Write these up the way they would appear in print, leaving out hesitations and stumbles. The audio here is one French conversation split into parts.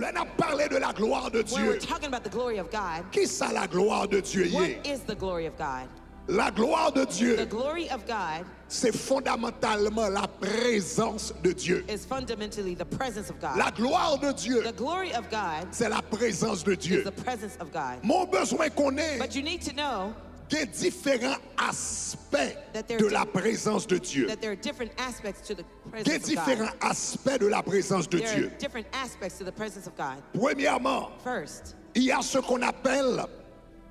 Là, on a parlé de la gloire de When we're Dieu. talking about the glory of God, Qui ça la gloire de Dieu? what is the glory of God? La gloire de The Dieu, glory of God c'est fondamentalement la présence de Dieu. is fundamentally the presence of God. La gloire de Dieu, The glory of God c'est la présence de is Dieu. the presence of God. Mon besoin qu'on est But you need to know des différents aspects That there de are la présence de Dieu. that there are different aspects to the Des presence of God. différents aspects de la présence de There are Dieu. different aspects to the presence of God. Premièrement, First, il y a ce qu'on appelle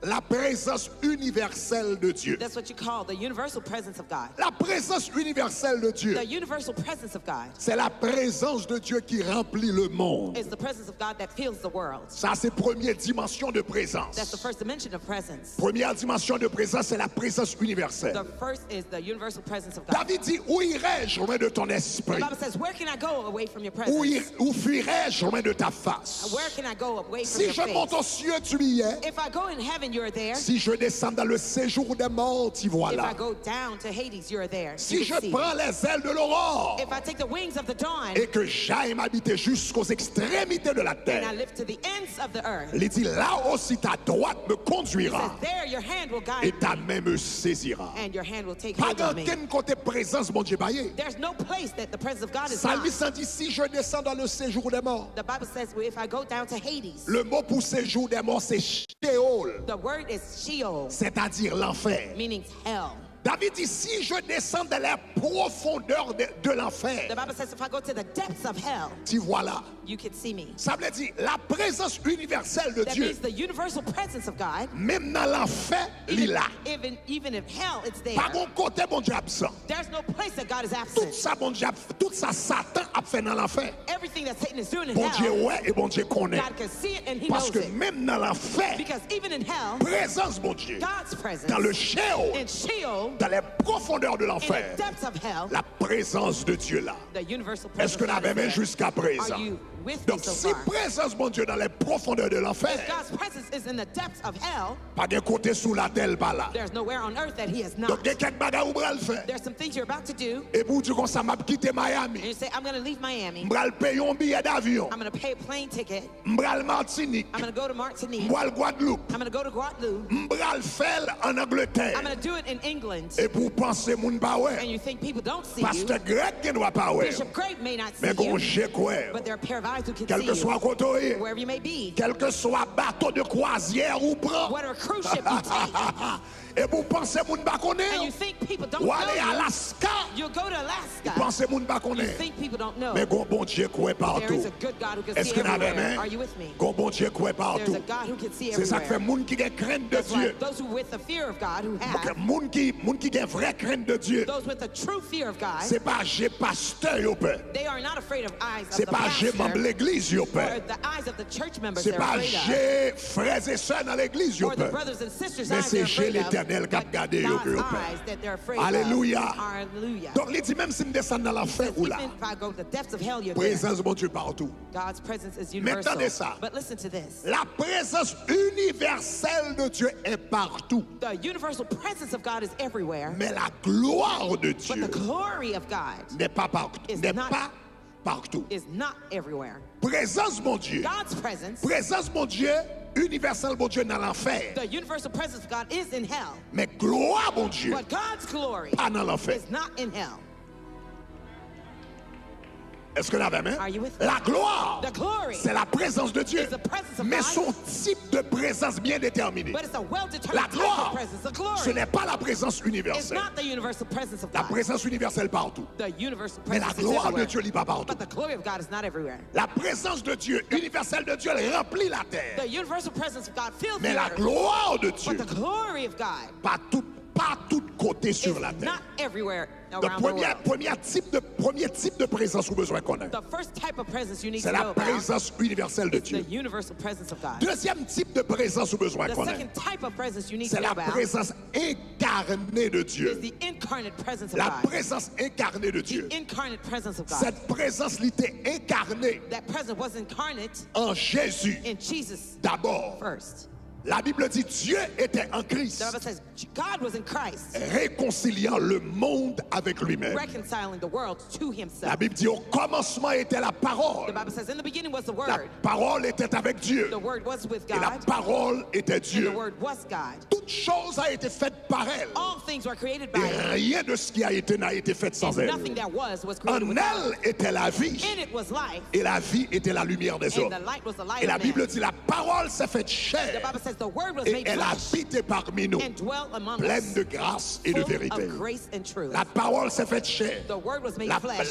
la présence universelle de Dieu. that's what you call the universal presence of God. La présence universelle de Dieu, The universal presence of God c'est la présence de Dieu qui remplit le monde. is the presence of God that fills the world. Ça, c'est première dimension de présence. That's the first dimension of presence. Première dimension de présence, c'est la présence universelle. The first is the universal presence of God. David dit, où irai-je loin de ton The esprit? Bible says, where can I go away from your Où, presence? où fuirai-je loin de ta face? Where can I go away from Si your je monte aux face? cieux, tu y es. If I go in heaven, you're there. Si je descends dans le séjour des morts, tu If voilà. I go down to Hades, you're there. Si You je can see. prends les ailes de l'aurore If I take the wings of the dawn et que j'aille m'habiter jusqu'aux extrémités de la and I terre, lift to the ends of the earth, il dit là aussi ta droite me he says, conduira there your hand will guide et me ta main me saisira. and your hand will take Pas hold of me. d'aucun côté présence, mon Dieu, baillé. There's no place that the presence of God is not. Psalmiste dit si je descends dans le séjour des morts. The Bible says, well, if I go down to Hades, Le mot pour séjour des morts, c'est Sheol, the word is Sheol, c'est-à-dire l'enfer. meaning hell. David dit si je descends dans la profondeur de The l'enfer, Bible says, if I go to the depths of hell, tu vois là. you can see me. Ça veut dire la présence universelle de That Dieu. means the universal presence of God, Même dans l'enfer, il est là. even if hell, it's there. Pas mon côté, mon Dieu absent. There's no place that God is Tout absent. ça, mon Dieu, tout ça, Satan a fait dans l'enfer. Everything that Satan is doing in Bon Dieu, hell, ouais, et bon Dieu connaît. God can see it and he Parce knows que it. même dans l'enfer, Because even in hell, présence, mon Dieu, God's presence, dans le Sheol, in Sheol, dans les profondeurs de in the l'enfer, depths of hell, la présence de Dieu là. the universal Est-ce presence que of God la is même there. jusqu'à présent? Are you with me Donc, so si far? présence, mon Dieu, dans les profondeurs de If l'enfer, God's presence is in the depths of hell, pas de côté sous la terre, pas là. there's nowhere on earth that he is Donc, not. il y a quelques bagages où le faire. There's some things you're about to do, Et pour dire comme ça, m'a quitté and Miami. you say, I'm going to leave Miami. M'bral payer un billet d'avion. I'm going to pay a plane ticket. M'bral Martinique. I'm going to go to Martinique. M'bral Guadeloupe. I'm going to go to Guadeloupe. M'bral faire en Angleterre. I'm going to do it in England. Et pour penser moun pa And ouais. you think people don't see you. Pasteur grec qui doit pas ouais. Bishop Grape may not see Mais qu'on you, j'ai quoi. but there are a pair of eyes who can Quel see que soit you. côté, Wherever you may be, quel que soit bateau de croisière ou prend. whatever cruise ship you take, Et pour penser moun pa and you connaît. think people don't Ou aller à know you, Alaska. you'll go to Alaska. Penser moun pa You connaît. think people don't know. Mais gon bon Dieu quoi There partout. is a good God who can Est-ce see que nous avons everywhere. même? Are you with me? Gon bon Dieu quoi There's partout. a God who can see C'est ça qui fait everywhere. moun qui gen crainte de That's why Dieu. those who with the fear of God who Donc, have, moun qui gen vraie crainte de Dieu. those with the true fear of God, C'est pas j'ai pasteur yo peur. they are not afraid of eyes of C'est the pas j'ai membre pastor l'église yo or peur. the eyes of the church members C'est they're pas afraid of, j'ai frères et sœurs dans l'église yo or the peur. brothers and sisters' Mais eyes c'est they're j'ai afraid of, l'Éternel qui a but gardé yo que yo God's peur. eyes that they're afraid Alléluia. of. Hallelujah. Donc il dit même si me descend dans l'enfer ou là, Even if I go to the depths of hell, you're there. présence de mon Dieu partout. God's presence is Mais universal. attendez ça. But listen to this. La présence universelle de Dieu est partout. The universal presence of God is everywhere, Mais la gloire de but Dieu the glory of God n'est pas partout. is N'est not- pas partout. is not everywhere. Présence mon Dieu. God's presence, Présence mon Dieu, universelle mon Dieu dans l'enfer. the universal presence of God is in hell, Mais gloire mon Dieu, but God's glory pas dans l'enfer. is not in hell. Est-ce que la même? Are you with me? La gloire, The glory c'est la présence de Dieu. is the presence of Mais God, son type de présence bien déterminé. but it's a La well-determined type gloire, of presence. The ce glory n'est pas la présence is universelle. not the universal presence of La God. présence universelle partout. The universal Mais la presence is gloire de everywhere, Dieu n'est pas partout. but the glory of God is not everywhere. La présence de Dieu, universelle de Dieu, elle remplit la terre. The universal presence of God fills Mais the la earth, gloire de Dieu, but the glory of God pas tout côté sur is la terre. not everywhere Le around the world. premier type de présence ou besoin qu'on a, The first type of presence you need c'est to know la about présence universelle de is the Dieu. universal presence of God. Deuxième type de présence ou besoin The qu'on a, second type of presence you need c'est to know la about présence incarnée de is Dieu. the incarnate presence of La God. présence incarnée de Dieu. The incarnate presence of God. Cette présence l'était incarnée That presence was incarnate en Jésus in Jesus d'abord. first. La Bible dit Dieu était en Christ, The Bible says God was in Christ, réconciliant le monde avec lui-même. reconciling the world to La himself. Bible dit au commencement était la The parole. Bible says in the beginning was the La Word. parole était avec Dieu. The Word was with Et la God, parole était and the Dieu. Word was God. Toute chose a été faite par elle. All things were created by Et it, rien de ce qui a été n'a été fait sans and elle. nothing that was created En without elle it. était la vie. In it was life, Et la vie était la lumière des and hommes. the light was the light Et la of Bible man. dit la parole s'est faite The chair. Bible says the Word was Et made elle flesh habite parmi nous, and dwelt among pleine us, de grâce et de full vérité. of grace and truth. La parole s'est faite chair. The Word was made La, flesh.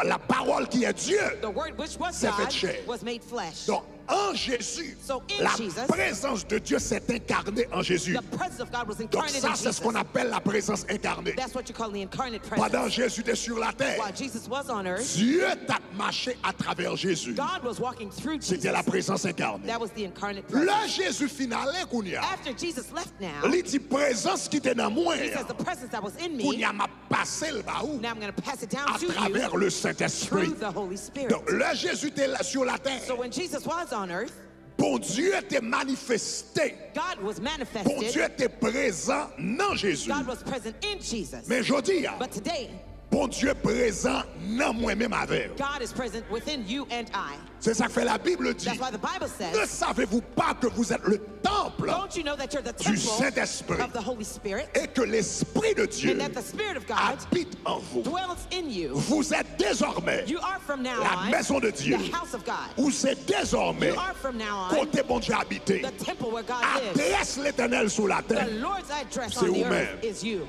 la parole qui est Dieu. The Word which was s'est fait God chair. was made flesh. Donc, en Jésus, So in la Jesus, présence de Dieu s'est incarnée en Jésus. The presence of God was Donc incarnate ça, in c'est ce qu'on Jesus. appelle la présence incarnée. That's what you call the incarnate Pendant presence. que Jésus était sur la terre, While Jesus was on earth, Dieu t'a marché à travers Jésus. God was walking through C'était la Jesus. présence incarnée. That was the incarnate presence. Le Jésus final, Kounia, After Jesus left now, il dit présence qui était dans moi. he says the presence that was in me, Kounia m'a passé le baou now I'm going to pass it down à to travers you le through Saint-Esprit. the Holy Spirit. Donc, le Jésus était là sur la terre. So when Jesus was on earth, Bon Dieu était manifesté. God was Bon manifested. Dieu était présent dans Jésus. God was present in Jesus. Mais je dis, But today, bon Dieu présent dans moi-même avec. God is present within you and I. C'est ça que fait la Bible dit. That's why the Bible Ne says, savez-vous pas que vous êtes le temple don't you know that you're the du temple Saint-Esprit of the Holy Spirit, et que l'Esprit de Dieu and that the Spirit of God habite en vous? dwells in you? Vous êtes désormais You are from now la on maison de Dieu. the house of God. Ou c'est désormais You are from now on côté bon Dieu habité. the temple where God lives. Adresse l'Éternel sur la The terre. Lord's address C'est on the vous-même. earth is you.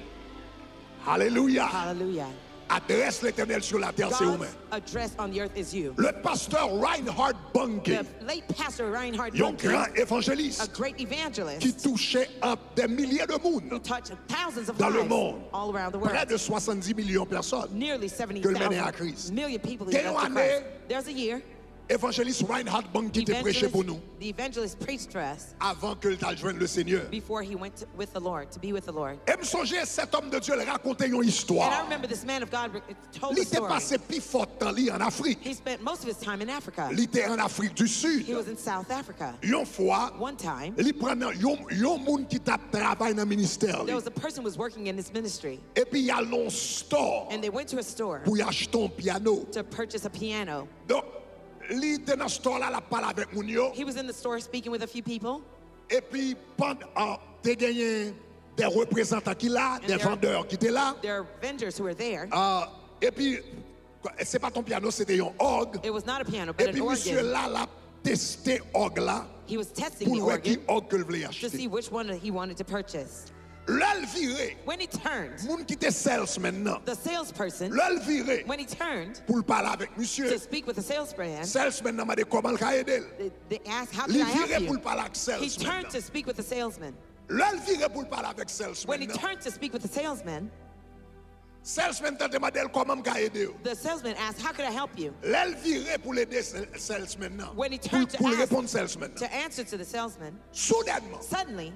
Alléluia. Hallelujah. Adresse l'Éternel sur la terre, c'est God's vous-même. address on the earth is you. Le pasteur Reinhard Bonnke, The late pastor Reinhard un grand Bonnke, a évangéliste great evangelist qui touchait des milliers de who monde, touched thousands of dans le lives monde. all around the Près world. de 70 millions de personnes. Nearly que le mener à Christ. 70,000 million people Quelle who led to année? Christ. There's a year Évangéliste Reinhard Bonnke te prêché pour nous the evangelist preached to us avant que le joigne le Seigneur. before he went with the Lord, to be with the Lord. Et me songeais, cet homme de Dieu il racontait une And I histoire. remember this man of God told Il a était story. passé plus fort dans lui en Afrique. He spent most of his time in Africa. Il était en Afrique du Sud. He was in South Africa. Une fois, One time, il prend un monde qui travaille dans le ministère. there was a person who was working in this ministry, Et puis il y a un store and they went to a store pour y acheter un piano. to purchase a piano. Donc, il était dans ce store là, la parle avec moun yo. He was in the store speaking with a few people, Et puis, pendant, t'as gagné des représentants qui là, des there- vendeurs qui étaient là. there are vendors who were there. Et puis, c'est pas ton piano, c'était un orgue. It was not a piano, Et but puis, an monsieur organ. là, l'a testé orgue là He was testing pour the voir qui organ orgue que le voulait to acheter. see which one he wanted to purchase. L'elle viré, When he turned, moun qui était sales maintenant. the salesperson, L'elle viré when he turned pour le parler avec monsieur. to speak with the salesman, Salesman n'a pas dit comment le aider. they asked, how can Il I help viré pour le you? parler avec He salesman. turned to speak with the salesman. L'elle viré pour le parler avec When salesman. he turned to speak with the salesman, Salesman t'a demandé comment me aider. the salesman asked, how can I help you? L'elle viré pour l'aider salesman. Non. When he Pour turned to pour ask- répondre salesman. To answer to the salesman, Soudainement, suddenly,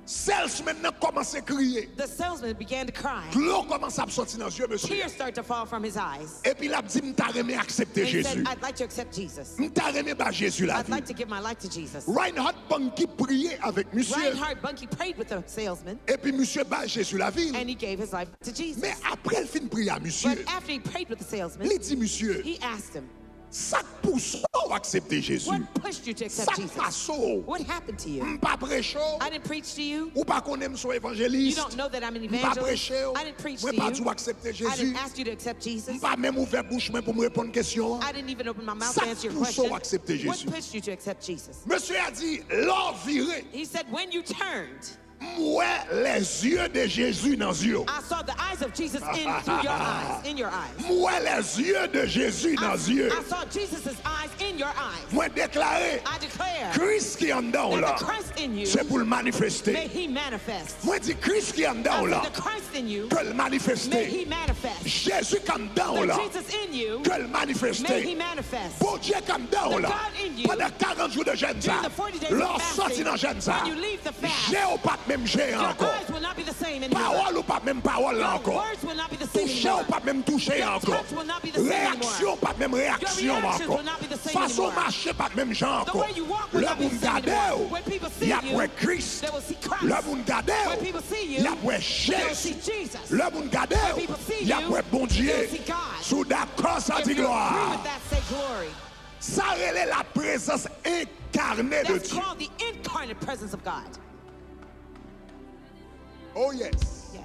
salesman n'a commencé à crier. the salesman began to cry. L'eau commence à sortir dans les yeux, monsieur. Tears started to fall from his eyes. Et puis il a dit, m'ta remé accepter And he Jésus. said, I'd like to accept Jesus. M'ta remé ba Jésus la I'd vie. like to give my life to Jesus. Reinhard Bonnke priait avec monsieur. Reinhard Bonnke prayed with the salesman, Et puis monsieur ba Jésus la vie. and he gave his life to Jesus. Mais après il fin prier à monsieur. But after he prayed with the salesman, Il dit, monsieur, he asked him, ça pousse à accepter Jésus. what pushed you to Ça accept Jesus? passe. What happened to you? M'pa prêcher. I didn't preach to you. Ou pas qu'on aime son You évangéliste. don't know that I'm an M'pa evangelist. prêcher. I didn't preach Moi to pas dû you. accepter I Jésus. didn't ask you to accept Jesus. M'pa même ouvert bouche pour me répondre question. I didn't even open my mouth Ça to answer your pousse question. à accepter What Jésus. pushed you to accept Jesus? Monsieur a dit, l'or viré. He said, when you turned, Moi les yeux de Jésus dans les yeux. I saw the eyes of Jesus through your eyes, in your eyes. Moi les yeux de Jésus dans les yeux. I saw Jesus' eyes in your eyes. Moi déclaré, I declare Christ qui est en dedans là, that the Christ in you, c'est pour le may manifester. he manifest. Moi dis Christ qui est en dedans I là, said, the Christ in you, que le may manifester. he manifest. Jésus qui est en dedans The là, Jesus in you, que le may he manifester. manifest. Bon Dieu qui est en dedans The là, God in you, pendant 40 jours de jeûne ça, during the 40 days of l'or fasting, sorti dans jeûne ça, when you leave the fast, j'ai ou pas même j'ai your encore. eyes will not be the same anymore. Parole ou pas même parole là Your encore. words will not be the same Toucher ou anymore. pas même toucher Your encore. touch will not be the same anymore. Réaction pas même réaction Your reactions encore. will not be the same façon anymore. marcher pas même gens The encore. way you walk will Le not be the monde same gade anymore. ou, When people see y a you, pour Christ. they will see Christ. Le monde gade When ou, people see you, y a pour they will see Jésus. Jesus. Le monde gade When ou, people see y a you, pour bon they Dieu. will see God. Sous d'accord, ça If dit you agree gloire. with that, say glory. Ça relève la présence incarnée de That's Dieu. called the incarnate presence of God. Oh yes. Yes.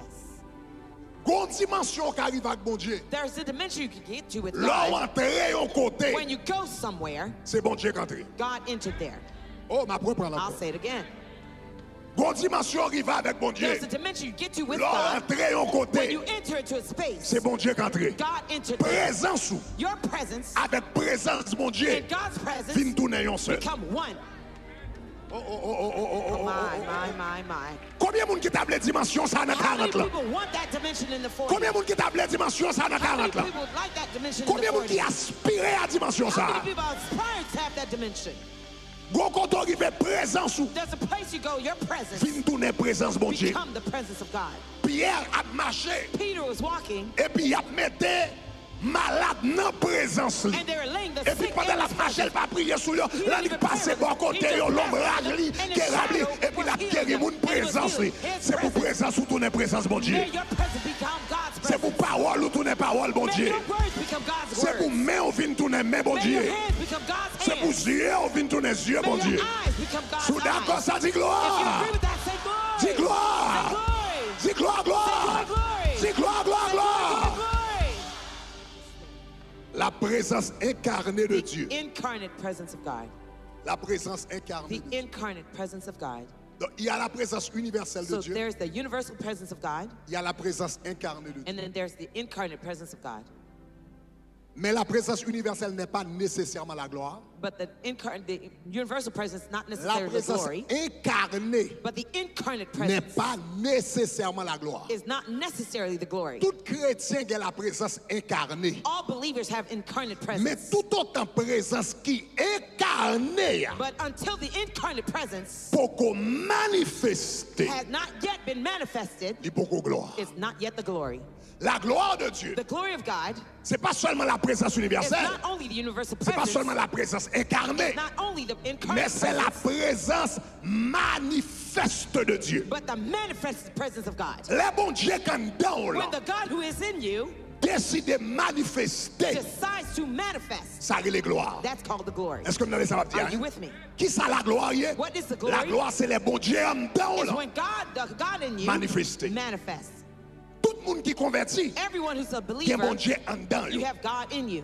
Gon dimension qui arrive avec bon Dieu. There's a dimension you can get to with Là où God. entrer au côté, When you go somewhere, c'est bon Dieu qui entre. God entered there. Oh, ma propre I'll encore. say it again. Gon dimension arrive avec bon Dieu. There's a dimension you get to with Là où God. entrer au When côté, you enter into a space, c'est bon Dieu qui entre. God entered there. Présence ou, Your presence avec présence bon Dieu, and God's presence fin tourner un seul. become one. Oh. My. Combien de monde qui table dimension ça dans How many 40 là? people want that dimension in the 40? Combien de monde qui table dimension ça dans How many 40 là? people would like that dimension in the Combien de monde 40? qui aspire à dimension How ça? many people aspire to have that dimension? Gon quand on arrive présence ou, There's a place you go, your presence fin tourner présence bon Dieu. become the presence of God. Pierre a marché Peter was walking, et puis il a mette malade dans présence li. and they were laying the Et puis sick pendant in la his marche, elle presence. pas prier sur lui. Là, il passe bon côté, l'ombrage li, kérab li, et puis la guéri moun présence li. C'est pour présence ou tourner présence bon Dieu. May your presence become God's C'est pour presence. parole ou tourner parole bon May Dieu. your words become God's C'est pour words. main ou vin tourner main bon May your Dieu. hands become God's C'est pour hands. yeux ou vin tourner yeux May bon your Dieu. eyes become God's Sous d'accord, eyes. ça dit If you gloire. agree with that, say glory. Dis gloire. Say glory. Dis gloire, gloire. Dis gloire, gloire, gloire. Glory. La présence incarnée de Dieu. The incarnate presence of God. La présence incarnée. The incarnate presence of God. Donc, il y a la présence universelle de So Dieu. there's the universal presence of God, Il y a la présence incarnée de Dieu. and then there's the incarnate presence of God. Mais la présence universelle n'est pas nécessairement la gloire. But the universal presence, not La necessarily the présence glory, incarnée but the incarnate n'est presence pas nécessairement la gloire. is not necessarily the glory. Tout chrétien a la présence incarnée. All believers have incarnate Mais presence. tout autant présence qui incarnée But until the incarnate presence pour qu'on manifeste, has not yet been manifested, il pour qu'on gloire. it's not yet the glory. La gloire de Dieu, The glory of God c'est pas seulement la présence is universelle, not only the universal c'est pas presence, seulement la présence incarnée, not only the mais incarnate c'est la presence, présence manifeste de Dieu. but the manifested presence of God. Le bon Dieu quand dans là, When the God who is in you décide de manifester, decides to manifest, ça a les gloires. that's called the glory. Est-ce que vous avez ça va Are you dire? with me? Qui ça la gloire? What is the La glory? gloire c'est le bon Dieu en dedans It's là. when the God in you Manifesté. manifests. Tout le monde qui convertit, Everyone who's a il y a bon believer, Dieu en dedans. you have God in you.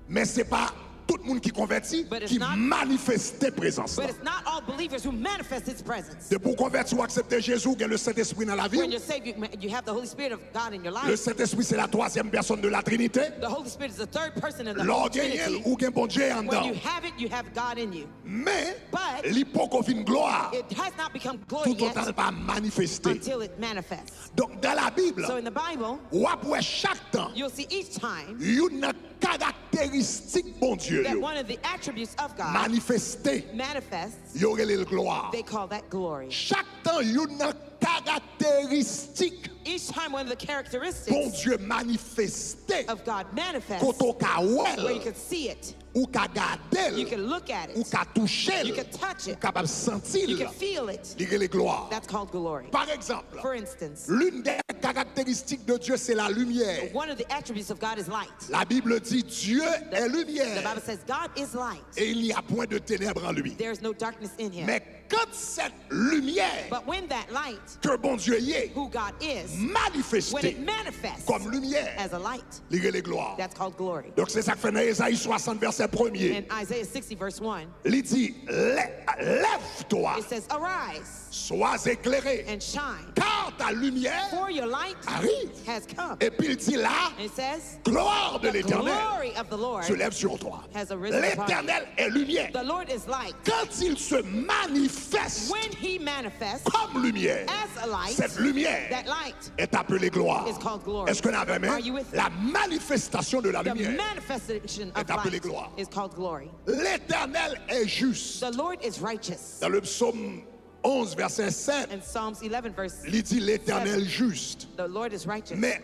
Mais c'est pas tout le monde qui convertit But it's qui not- manifeste présence. But it's not all believers who manifest His presence. De pour convertir ou accepter Jésus, il y a le Saint-Esprit dans la When vie. you're saved, you have the Holy Spirit of God in your Le life. Saint-Esprit c'est la troisième personne de la Trinité. The Holy Spirit is the third person in the Lors Holy gagnel Trinity. ou gain bon Dieu en When dedans. you have it, you have God in you. Mais But l'hypocrisie gloire it has not become glory tout autant yet pas manifesté. until it manifests. Donc dans la Bible, So in the Bible, ou après chaque temps, you'll see each time une caractéristique bon Dieu that yo, one of the attributes of God manifesté, manifests. il y aurait le gloire. They call that glory. Chaque temps une caractéristique Each time one of the bon characteristics Dieu manifesté, of God manifests, koto ka where you wel, can see it, ou ka gade, you can look at ou it, ka touche, you can touch ou it, capable sentir, you can feel it. il y le gloire. That's called glory. Par exemple, For instance, l'une des caractéristiques de Dieu c'est la lumière. one of the attributes of God is light. La Bible dit Dieu est The lumière Bible says God is light. et il n'y a point de ténèbres en lui. There is no darkness in him. Mais quand cette lumière But when that light, que bon Dieu y est who God is, when manifestée it manifests comme lumière, as a light, il y a les gloires. that's called glory. Donc c'est ça que fait dans Ésaïe 60 verset 1er. In Isaiah 60 verse 1, Il dit lève-toi, it says, arise sois éclairé, and shine, car ta lumière for your light arrive. has come. Et puis il dit là, And it says, gloire de the l'Éternel glory of the Lord, se lève sur toi. has arisen upon you. L'Éternel est lumière. The Lord is light. Quand il se manifeste When he manifests comme lumière, as a light, cette lumière that light est appelée gloire. is called glory. Est-ce qu'on avait Are you même with la manifestation de la the lumière? manifestation of est appelée light gloire. is called glory. L'Éternel est juste. The Lord is righteous. Dans le psaume 11, verset 7, In Psalms 11, verse il dit l'Éternel 7, juste. the Lord is righteous. Mais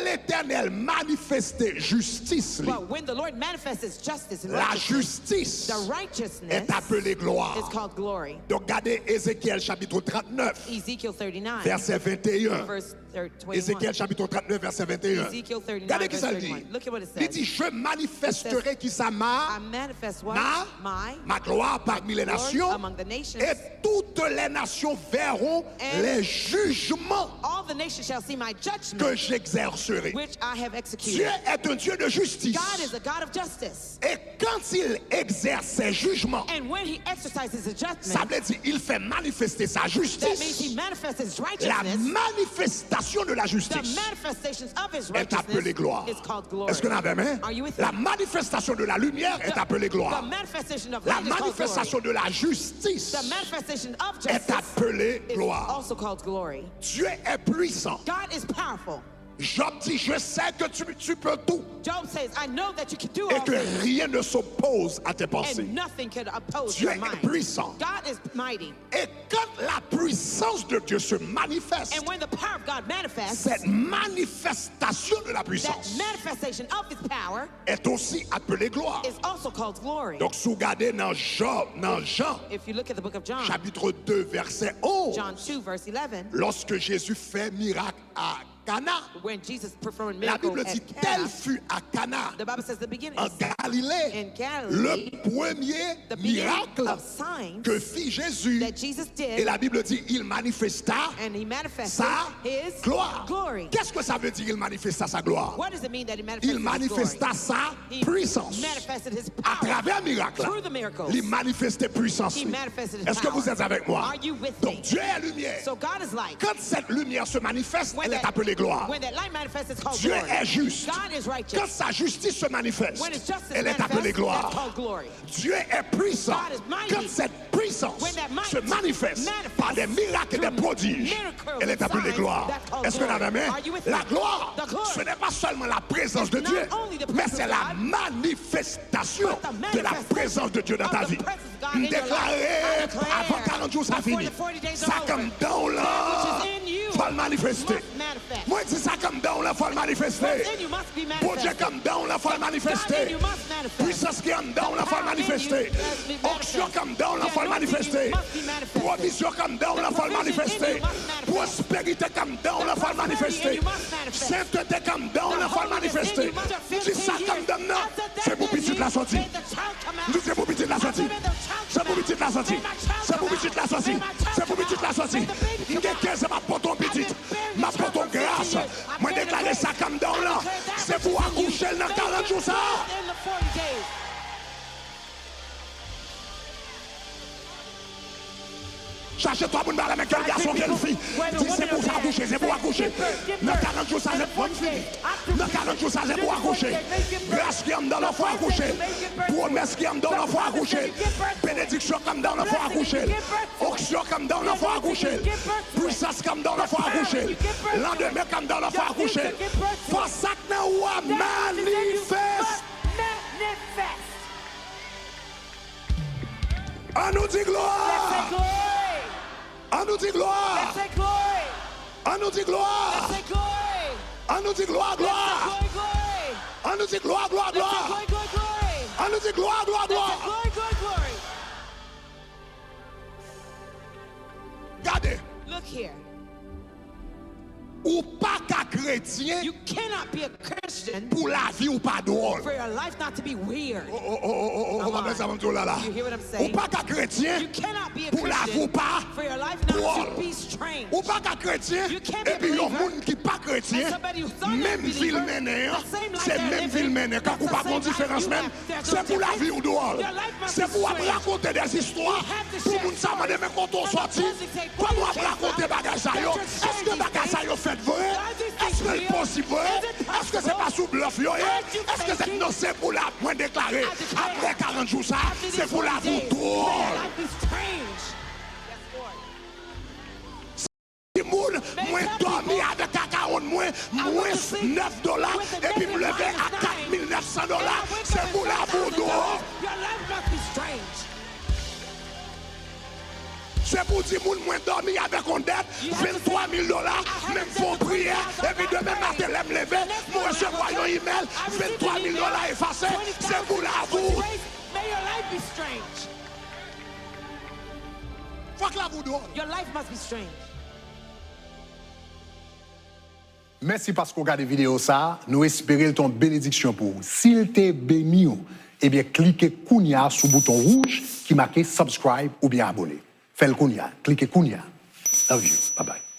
l'Éternel manifesté justice, li, But when the Lord manifests his justice and la righteousness, justice the righteousness est appelée gloire. is called glory. Donc regardez Ézéchiel chapitre 39, Ezekiel 39, verset 21. verse 21. Ézéchiel chapitre 39, verset 21. Ezekiel 39, Regardez qui verse ça le dit. 31. Look at what it Il says. dit, je manifesterai qui ça m'a, I manifest what? ma gloire parmi les glory nations, among the nations. et toutes les nations verront And les jugements All the nations shall see my que judgment, j'exercerai. which I have Dieu executed. est un Dieu de justice. God is a God of justice. Et quand il exerce ses jugements, And when he exercises his ça judgment, veut dire il fait manifester sa that means he justice. manifests his La righteousness. manifestation de la The justice manifestations of his est appelée righteousness gloire. is called glory. Est-ce que nous avons Are you with La me? manifestation de la lumière est appelée The gloire. manifestation of La light is called glory. manifestation de la justice The manifestation of est justice appelée is gloire. also called glory. Dieu est puissant. God is powerful. Job dit, je sais que tu peux tout Job says, I know that you can do et all que things, rien ne s'oppose à tes pensées. and nothing can oppose Dieu your est mind. puissant. God is mighty. Et quand la puissance de Dieu se manifeste, And when the power of God manifests, cette manifestation de la that puissance manifestation of his power est aussi appelée gloire. is also called glory. Donc, si vous regardez dans Jean, If you look at the book of John, chapitre 2, verset 11, John 2, verse 11, lorsque Jésus fait miracle à Cana, when Jesus performed la miracles Bible dit, at tel Cana, fut à Cana, the Bible says the beginning, en Galilée, in le Galilee, premier the beginning miracle of signs que fit Jésus. that Jesus Et did, la Bible dit, il manifesta and he manifested sa his gloire. glory. Qu'est-ce que ça veut dire, il manifesta sa gloire? What does it mean that he Il manifested his glory? manifesta sa He puissance. manifested his À power travers un miracle, through the miracles. il manifestait puissance. He manifested his Est-ce que power. vous êtes avec moi? Are you with Donc me? Dieu est lumière. So God is light. Quand cette lumière se manifeste, When elle est that- appelée gloire. When that light manifests, it's called Dieu glory. est juste. God is righteous. Quand sa justice se manifeste, When his justice elle est appelée manifests, gloire. that's called glory. Dieu est puissant. God is mighty. Quand cette puissance When that might se manifeste par des miracles et des through prodiges, miracles elle est and appelée signs, gloire. that's called Est-ce que glory. la main? Are you with La me? gloire, The glory. ce n'est pas seulement la présence de It's Dieu, not only the mais presence c'est of la God, manifestation but the de la manifestation présence de Dieu dans of ta the vie. presence of God in your life. I Déclaré declare avant 40 jours, ça before finit. the 40 days Ça are comme over, dans là, that which is in you faut le manifester. must manifest. Moi, je dis ça comme dans là, faut le manifester. What's in you must be Bon Dieu manifested. comme dans là, faut le God in manifester. you must manifest. Puissance qui est en dans là, faut le manifester. Onction comme dans là, faut le manifester. Provision comme dans là, faut le manifester. Prospérité comme dans là, faut le manifester. Sainteté comme dans là, faut le manifester. Si ça comme dans là, c'est pour petit la sortie. C'est pour petit la sortie. C'est pour petit la sortie. C'est pour petit la sortie. C'est pour petit la sortie. Quelqu'un c'est ma poton petite. Ma poton grâce. Moi déclarer ça comme dans là. C'est pour accoucher dans 40 jours ça. In the 40 days. Cherchez-toi pour me parler avec quel garçon, quelle fille. Dis c'est pour ça accoucher, c'est pour accoucher. Dans 40 jours ça c'est pour une fille. Dans 40 jours ça c'est pour accoucher. Grâce qui aime dans l'enfant accoucher. Promesse qui aime dans l'enfant accoucher. Bénédiction comme dans l'enfant accoucher. Onction comme dans l'enfant accoucher. Puissance comme dans l'enfant accoucher. Lendemain comme dans l'enfant accoucher. Pour ça que nous manifeste. Manifest. On nous dit Let's say gloire. glory. On nous dit gloire. Let's say glory. On nous dit gloire. Let's say glory. On nous dit gloire, gloire. Glory, glory. On nous dit gloire, gloire, Let's say gloire. glory, glory, glory. On nous dit gloire, gloire, Let's say gloire. glory, glory, glory. Regardez, Look here. ou pas qu'à chrétien You cannot be a Christian pour la vie ou pas drôle. for your life not to be weird. On va mettre ça comme tout là. You hear what I'm Ou saying? pas qu'à chrétien You cannot be a pour la vie ou Christian pas for your life not drôle. to be strange. Ou pas qu'à chrétien You can't be a et puis il y a un believer. monde qui pas chrétien, And somebody who's not a même believer, ville menée, the same life c'est they're même living, ville menée. Quand that's vous the pas de same différence life you même, have. There's c'est no pour la difference. vie ou drôle. Your life must C'est be pour strange. raconter des histoires. You have to Pour share nous ça m'a stories. demandé quand on And sorti. the music say, Pas where moi you came raconter from. bagages ça yo. Don't just share Est-ce que these bagages ça things. yo fait vrai? Are these Est-ce que things le real? possible vrai? Is it Est-ce que c'est pas sous bluff yo? Est-ce que c'est non c'est pour la point déclaré I declare, après 40 jours ça? after C'est these pour la 40 vous days, drôle. my life is strange. Yes, Lord. Moun, moins dormi avec cacao, moins $9 et puis me lever à $4,900. C'est pour la vous dehors. Your life must be strange. C'est pour dire moun moins dormi avec on dette, 23 000 $, même font prière, et puis demain matin, l'aime lever, moi recevoir un email, 23 000 $ effacés, c'est pour la vous. May your life be strange. Faut que la vous doit. Your life must be strange. Merci parce qu'on regarde la vidéo ça. Nous espérons ton bénédiction pour vous. S'il t'est béni, eh bien, cliquez Kounia sur le bouton rouge qui marque subscribe ou bien abonner. Faites le Kounia. Cliquez Kounia. Love you. Bye bye.